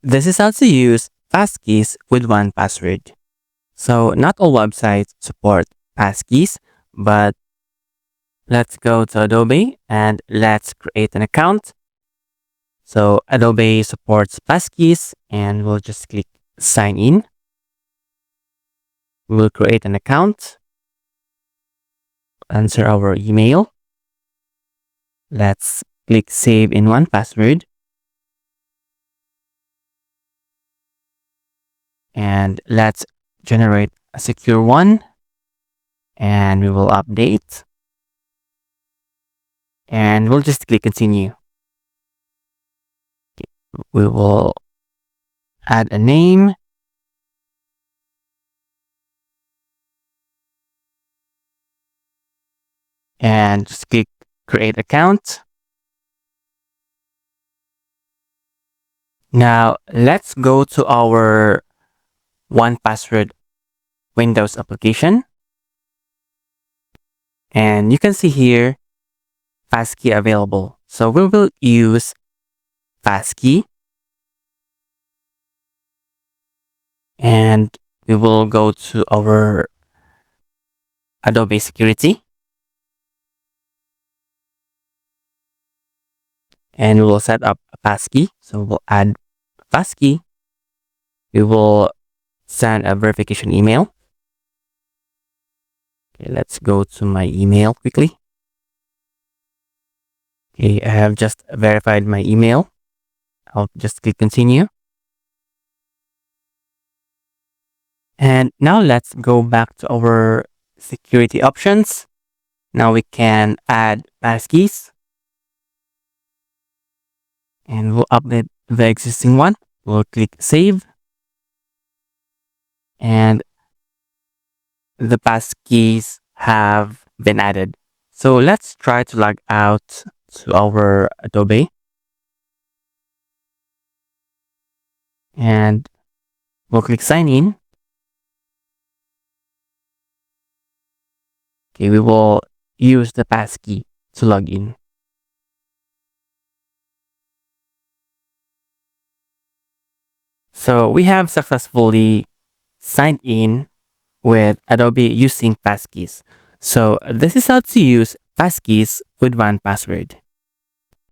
This is how to use passkeys with 1Password. So not all websites support passkeys, but let's go to Adobe and let's create an account. So Adobe supports passkeys and we'll just click sign in. We will create an account, enter our email. Let's click save in 1Password. And let's generate a secure one. And we will update. And we'll just click continue. We will add a name. And just click create account. Now let's go to our 1Password Windows application. And you can see here passkey available. So we will use passkey. And we will go to our Adobe Security. And we will set up a passkey. So we'll add a passkey. We will send a verification email. Okay, let's go to my email quickly. Okay, I have just verified my email. I'll just click continue. And now let's go back to our security options. Now we can add passkeys. And we'll update the existing one. We'll click save. And the passkeys have been added. So let's try to log out to our Adobe. And we'll click sign in. Okay, we will use the passkey to log in. So we have successfully signed in with Adobe using passkeys. So this is how to use passkeys with 1Password.